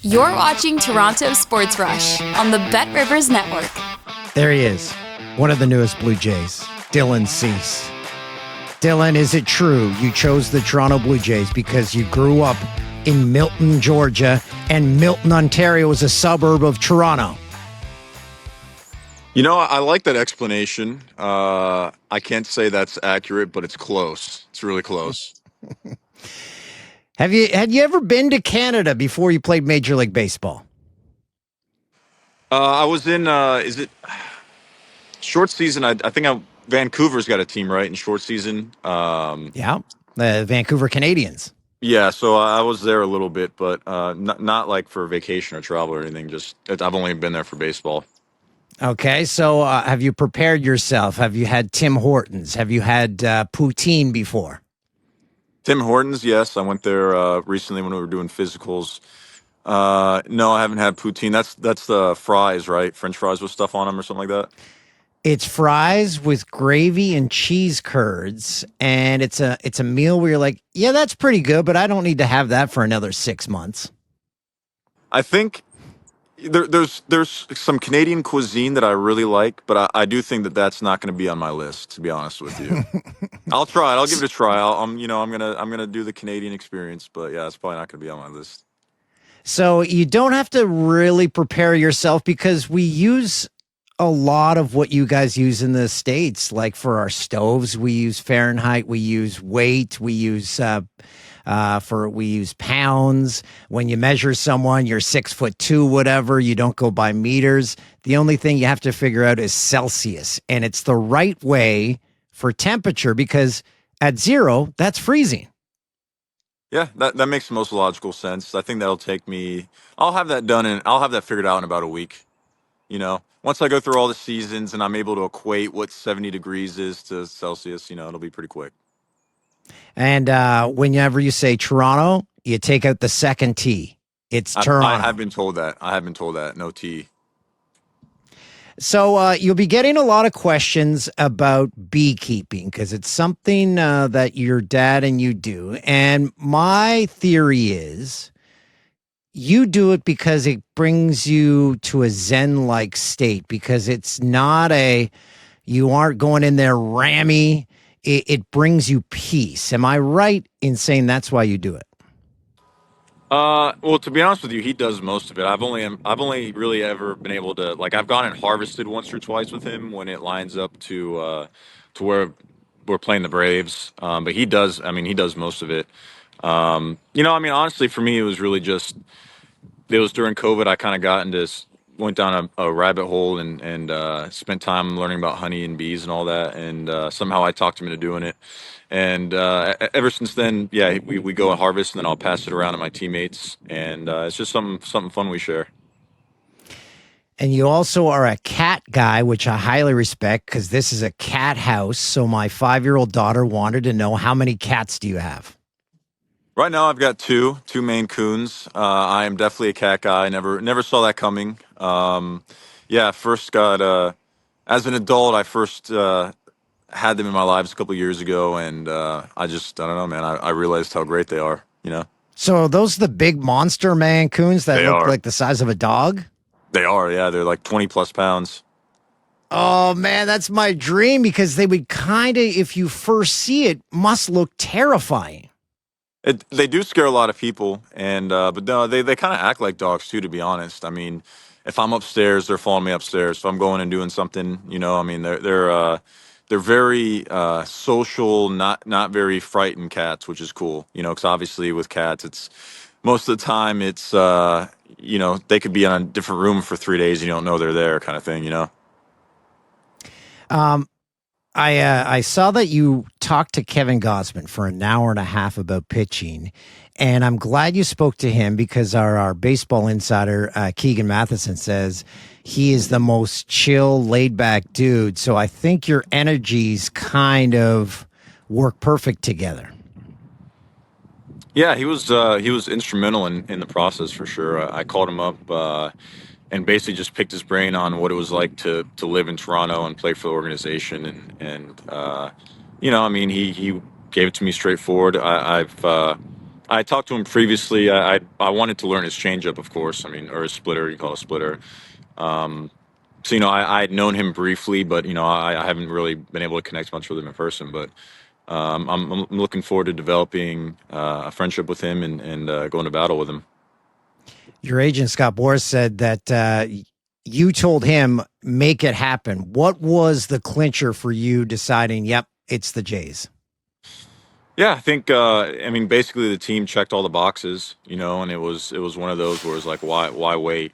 You're watching Toronto Sports Rush on the Bet Rivers Network. There he is, one of the newest Blue Jays, Dylan Cease. Dylan, is it true you chose the Toronto Blue Jays because you grew up in Milton, Georgia, and Milton, Ontario is a suburb of Toronto? You know, I like that explanation. I can't say that's accurate, but it's close. It's really close. Had you ever been to Canada before you played Major League Baseball? I was in, is it short season? I think Vancouver's got a team, right, in short season. Yeah, the Vancouver Canadians. Yeah, so I was there a little bit, but not like for vacation or travel or anything. I've only been there for baseball. Okay, so have you prepared yourself? Have you had Tim Hortons? Have you had poutine before? Tim Hortons, yes. I went there recently when we were doing physicals. No, I haven't had poutine. That's the fries, right? French fries with stuff on them or something like that. It's fries with gravy and cheese curds, and it's a meal where you're like, yeah, that's pretty good, but I don't need to have that for another 6 months. I think there's some Canadian cuisine that I really like, but I do think that that's not going to be on my list, to be honest with you. I'll try it. I'll give it a try. I'm gonna do the Canadian experience, but yeah, it's probably not going to be on my list. So you don't have to really prepare yourself because we use a lot of what you guys use in the States. Like for our stoves, we use Fahrenheit, we use weight, we use pounds. When you measure someone, you're 6'2", whatever, you don't go by meters. The only thing you have to figure out is Celsius, and it's the right way for temperature because at 0, that's freezing. Yeah, that makes the most logical sense. I think that'll take me. I'll have that done and I'll have that figured out in about a week. Once I go through all the seasons and I'm able to equate what 70 degrees is to Celsius, it'll be pretty quick. And whenever you say Toronto, you take out the second T. It's Toronto. I have been told that. No T. So you'll be getting a lot of questions about beekeeping because it's something that your dad and you do. And my theory is you do it because it brings you to a Zen-like state because it's not you aren't going in there rammy. It brings you peace. Am I right in saying that's why you do it? Well, to be honest with you, he does most of it. I've only really ever been able to, like, I've gone and harvested once or twice with him when it lines up to where we're playing the Braves. But he does most of it. Honestly, for me, it was really it was during COVID. I kind of went down a rabbit hole and spent time learning about honey and bees and all that. And somehow I talked him into doing it. And ever since then, yeah, we go and harvest, and then I'll pass it around to my teammates, and it's just something fun we share. And you also are a cat guy, which I highly respect because this is a cat house. So my 5-year-old daughter wanted to know, how many cats do you have? Right now, I've got two Maine Coons. I am definitely a cat guy. Never saw that coming. First got as an adult, I first had them in my lives a couple of years ago, and I don't know, man. I realized how great they are. So are those the big monster Maine Coons that look like the size of a dog? They are, yeah. They're like 20 plus pounds. Oh man, that's my dream because they would kind of, if you first see it, must look terrifying. They do scare a lot of people, and but no, they kind of act like dogs too. To be honest, I mean, if I'm upstairs, they're following me upstairs. If I'm going and doing something, they're very social, not very frightened cats, which is cool. Because obviously with cats, it's most of the time it's they could be in a different room for 3 days and you don't know they're there, kind of thing. I saw that you talked to Kevin Gausman for an hour and a half about pitching, and I'm glad you spoke to him because our baseball insider, Keegan Matheson, says he is the most chill, laid-back dude. So I think your energies kind of work perfect together. Yeah, he was instrumental in the process for sure. I called him up and basically just picked his brain on what it was like to live in Toronto and play for the organization, and he gave it to me straightforward. I talked to him previously. I wanted to learn his changeup, of course. I mean, or his splitter. You call it a splitter. So I had known him briefly, but I haven't really been able to connect much with him in person. But I'm looking forward to developing a friendship with him and going to battle with him. Your agent, Scott Boris, said that you told him, make it happen. What was the clincher for you deciding, yep, it's the Jays? Yeah, I think I mean basically the team checked all the boxes, and it was one of those where it's like why wait,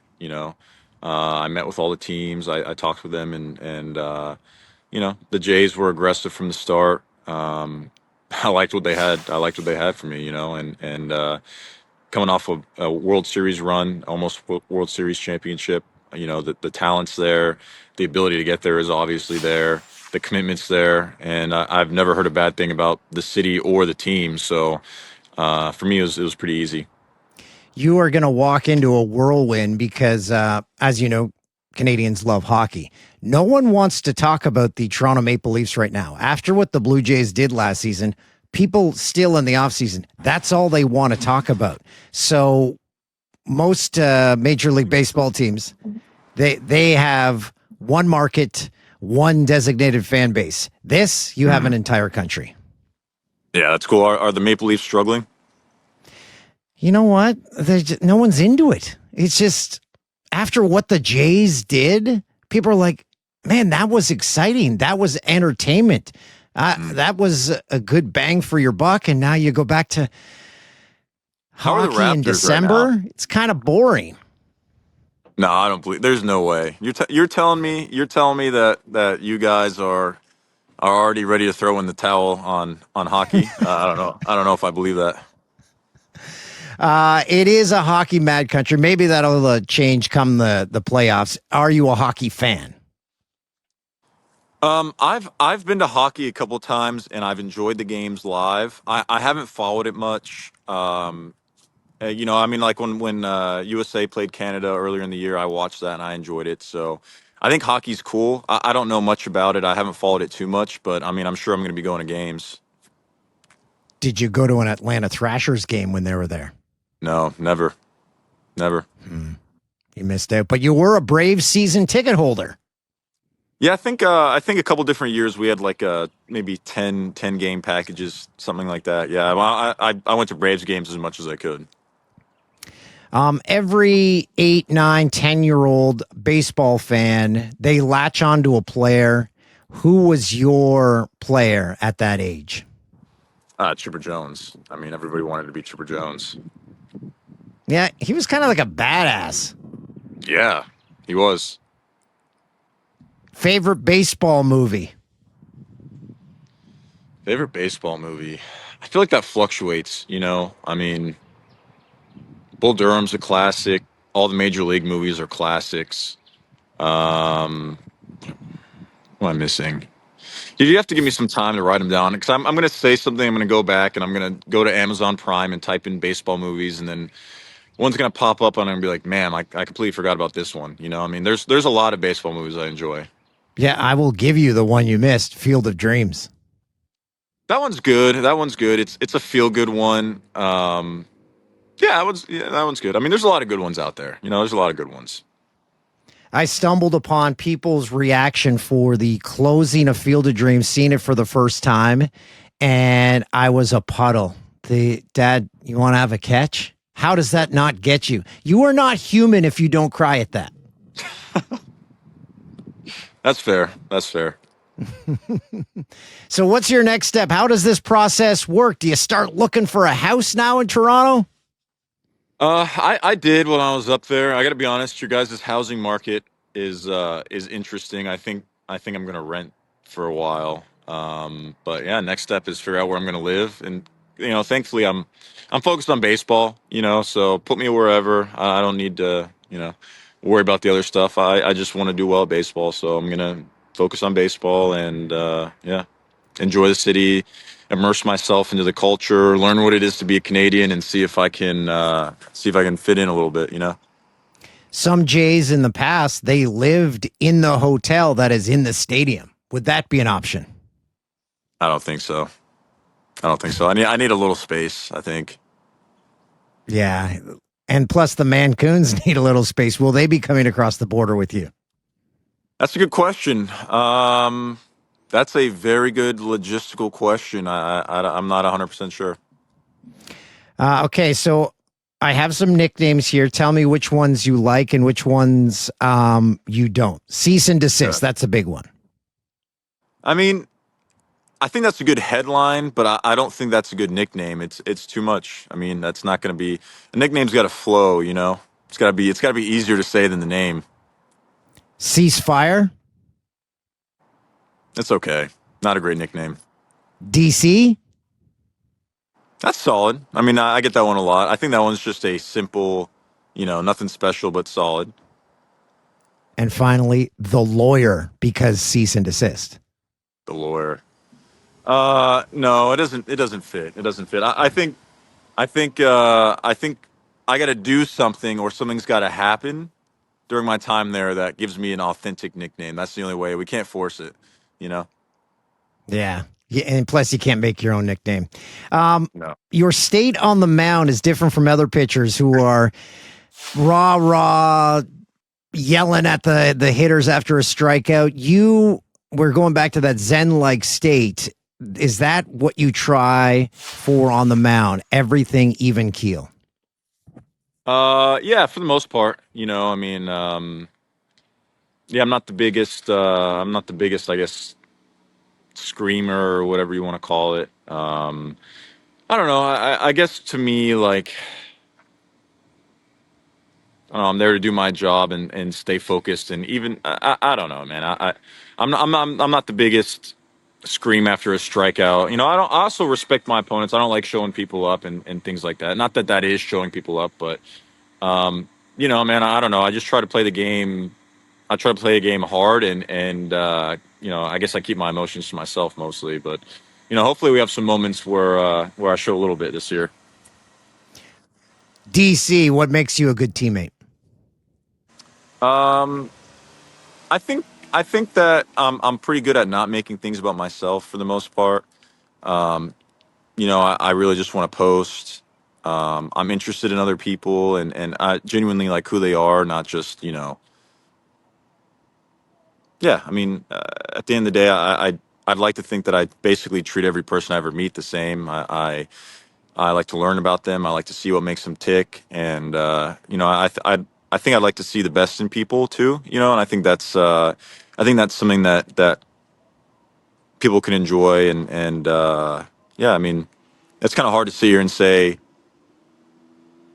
I met with all the teams, I talked with them, and the Jays were aggressive from the start. I liked what they had. I liked what they had for me, and coming off of a World Series run, almost World Series championship. The talent's there, the ability to get there is obviously there, the commitment's there, and I've never heard a bad thing about the city or the team. So for me, it was pretty easy. You are going to walk into a whirlwind because, as you know, Canadians love hockey. No one wants to talk about the Toronto Maple Leafs right now. After what the Blue Jays did last season, people still in the offseason, that's all they want to talk about. So most Major League Baseball teams, they have one market, one designated fan base. This, you have an entire country. Yeah, that's cool. Are the Maple Leafs struggling? You know what? No one's into it. It's just after what the Jays did, people are like, man, that was exciting. That was entertainment. That was a good bang for your buck. And now you go back to How are the hockey in Raptors December. right now? It's kind of boring. No, I don't believe. There's no way. You're telling me that you guys are already ready to throw in the towel on hockey. I don't know. I don't know if I believe that. It is a hockey mad country. Maybe that'll change come the playoffs. Are you a hockey fan? I've been to hockey a couple times and I've enjoyed the games live. I haven't followed it much. I mean, like when USA played Canada earlier in the year, I watched that and I enjoyed it. So I think hockey's cool. I don't know much about it. I haven't followed it too much, but I mean, I'm sure I'm going to be going to games. Did you go to an Atlanta Thrashers game when they were there? No, never, never. You missed out, but you were a Braves season ticket holder. Yeah, I think a couple different years we had like maybe 10 game packages, something like that. Yeah, well, I went to Braves games as much as I could. Every 8, 9, 10-year-old baseball fan, they latch onto a player. Who was your player at that age? Chipper Jones. I mean, everybody wanted to be Chipper Jones. Yeah, he was kind of like a badass. Yeah, he was. Favorite baseball movie? Favorite baseball movie? I feel like that fluctuates, I mean, Bull Durham's a classic. All the major league movies are classics. Um, what am I missing? You have to give me some time to write them down because I'm going to say something. I'm going to go back and I'm going to go to Amazon Prime and type in baseball movies, and then one's going to pop up and I'm going to be like, man, I completely forgot about this one. I mean, there's a lot of baseball movies I enjoy. Yeah, I will give you the one you missed, Field of Dreams. That one's good. That one's good. It's a feel good one. Yeah, that one's good. I mean, there's a lot of good ones out there. There's a lot of good ones. I stumbled upon people's reaction for the closing of Field of Dreams, seeing it for the first time, and I was a puddle. Dad, you want to have a catch? How does that not get you? You are not human if you don't cry at that. That's fair. That's fair. So what's your next step? How does this process work? Do you start looking for a house now in Toronto? I did when I was up there. I got to be honest. Your guys' housing market is interesting. I think I'm gonna rent for a while. But yeah, next step is figure out where I'm gonna live, and thankfully I'm focused on baseball. So put me wherever. I don't need to worry about the other stuff. I just want to do well at baseball, so I'm gonna focus on baseball and yeah, enjoy the city, immerse myself into the culture, learn what it is to be a Canadian, and see if I can fit in a little bit. Some Jays in the past, they lived in the hotel that is in the stadium. Would that be an option? I don't think so. I need a little space, I think. Yeah. And plus, the Maine Coons need a little space. Will they be coming across the border with you? That's a good question. That's a very good logistical question. I'm not 100% sure. Okay, so I have some nicknames here. Tell me which ones you like and which ones you don't. Cease and Yeah. desist. That's a big one. I mean, I think that's a good headline, but I don't think that's a good nickname. It's too much. I mean, that's not going to be a nickname's got to flow. It's got to be easier to say than the name. Ceasefire. It's okay. Not a great nickname. DC. That's solid. I mean, I get that one a lot. I think that one's just a simple, nothing special but solid. And finally, the lawyer, because cease and desist. The lawyer. No, it doesn't. It doesn't fit. It doesn't fit. I think I got to do something or something's got to happen during my time there that gives me an authentic nickname. That's the only way. We can't force it. You know. Yeah. Yeah, and plus you can't make your own nickname. Um, No. your state on the mound is different from other pitchers who are rah, yelling at the hitters after a strikeout. You were going back to that Zen like state. Is that what you try for on the mound? Everything even keel. Yeah, for the most part. I mean, yeah, I'm not the biggest. I'm not the biggest, I guess, screamer or whatever you want to call it. I don't know. I guess to me, like, I don't know, I'm there to do my job and stay focused. And even I don't know, man. I'm not the biggest scream after a strikeout. I also respect my opponents. I don't like showing people up and things like that. Not that that is showing people up, but man, I don't know. I just try to play the game. I try to play a game hard and I guess I keep my emotions to myself mostly. But hopefully we have some moments where I show a little bit this year. DC, what makes you a good teammate? Um, I think I think that I'm pretty good at not making things about myself for the most part. Um, I really just want to post. I'm interested in other people and I genuinely like who they are, not just Yeah, I mean, at the end of the day, I'd like to think that I basically treat every person I ever meet the same. I like to learn about them. I like to see what makes them tick, and I think I'd like to see the best in people too. And I think that's something that people can enjoy, and yeah, I mean, it's kind of hard to sit here and say.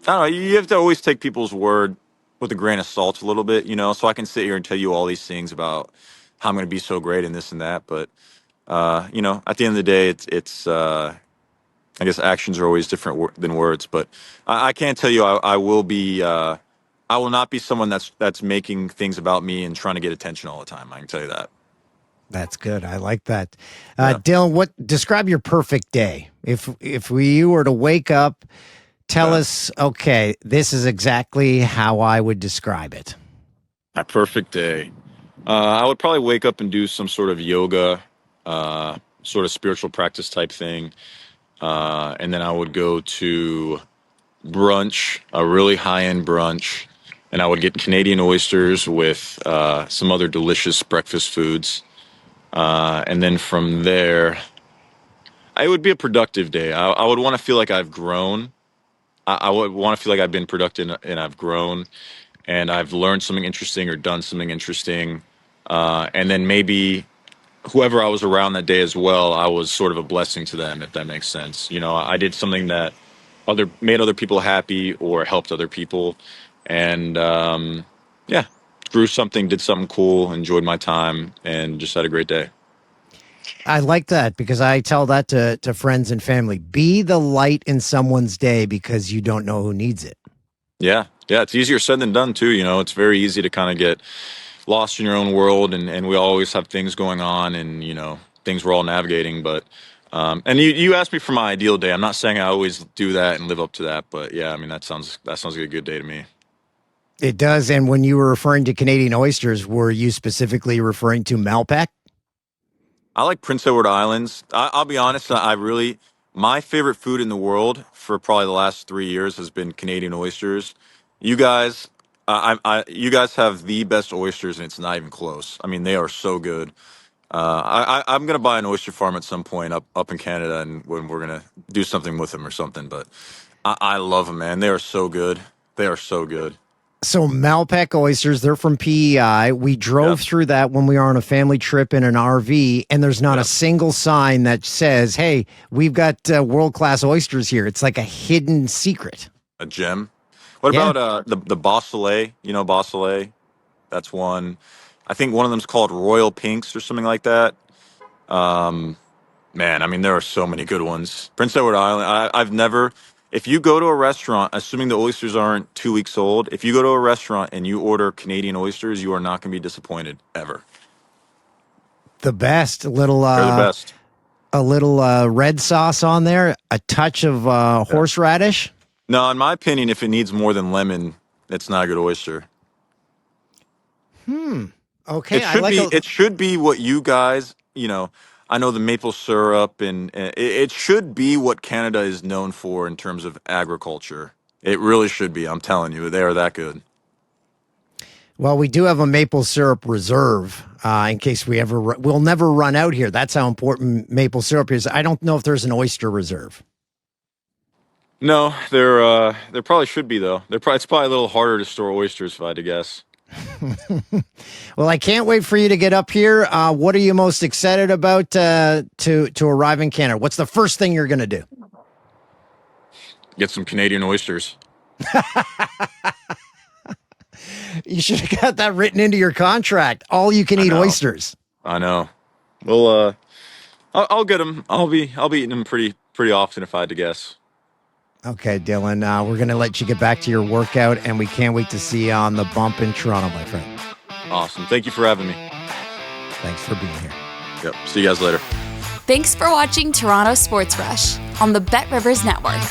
I don't know. You have to always take people's word with a grain of salt a little bit, So I can sit here and tell you all these things about how I'm going to be so great and this and that, but at the end of the day, it's I guess actions are always different than words. But I can't tell you I will be. I will not be someone that's making things about me and trying to get attention all the time. I can tell you that. That's good. I like that. Yeah. Dylan, what describe your perfect day? If you were to wake up, tell Yeah. us, okay, this is exactly how I would describe it. My perfect day. I would probably wake up and do some sort of yoga, sort of spiritual practice type thing. And then I would go to brunch, a really high end brunch, and I would get Canadian oysters with some other delicious breakfast foods. And then from there, it would be a productive day. I would want to feel like I've grown. I would want to feel like I've been productive and I've grown and I've learned something interesting or done something interesting. And then maybe whoever I was around that day as well, I was sort of a blessing to them, if that makes sense. I did something that other made other people happy or helped other people, and yeah, grew something, did something cool, enjoyed my time, and just had a great day. I like that because I tell that to friends and family. Be the light in someone's day because you don't know who needs it. Yeah, yeah, it's easier said than done too. It's very easy to kind of get lost in your own world, and we always have things going on, and things we're all navigating. But and you asked me for my ideal day. I'm not saying I always do that and live up to that, but yeah, I mean that sounds like a good day to me. It does. And when you were referring to Canadian oysters, were you specifically referring to Malpac? I like Prince Edward Islands. I'll be honest. Okay. I really my favorite food in the world for probably the last 3 years has been Canadian oysters. You guys, you guys have the best oysters, and it's not even close. I mean, they are so good. I'm gonna buy an oyster farm at some point up in Canada, and when we're gonna do something with them or something. But I love them, man. They are so good. They are so good. So Malpec oysters, they're from PEI. We drove Yep. through that when we were on a family trip in an RV, and there's not a Yep. single sign that says, "Hey, we've got world-class oysters here." It's like a hidden secret. A gem. What Yeah. about the Beausoleil? You know Beausoleil? That's one. I think one of them's called Royal Pinks or something like that. Um, Man, I mean, there are so many good ones. Prince Edward Island. I've never. If you go to a restaurant, assuming the oysters aren't 2 weeks old, if you go to a restaurant and you order Canadian oysters, you are not going to be disappointed ever. The best little They're the best. a little red sauce on there, a touch of horseradish. No, in my opinion, if it needs more than lemon, it's not a good oyster. Okay, It I should like be. a It should be what you guys. I know the maple syrup, and it should be what Canada is known for in terms of agriculture. It really should be. I'm telling you, they are that good. Well, we do have a maple syrup reserve in case we'll never run out here. That's how important maple syrup is. I don't know if there's an oyster reserve. No, there probably should be though. It's probably a little harder to store oysters, if I had to guess. Well, I can't wait for you to get up here. What are you most excited about to arrive in Canada? What's the first thing you're going to do? Get some Canadian oysters. You should have got that written into your contract. All you can I eat know. oysters. I know. Well, I'll get them. I'll be eating them pretty often, if I had to guess. Okay, Dylan, we're going to let you get back to your workout, and we can't wait to see you on the bump in Toronto, my friend. Awesome. Thank you for having me. Thanks for being here. Yep. See you guys later. Thanks for watching Toronto Sports Rush on the Bet Rivers Network.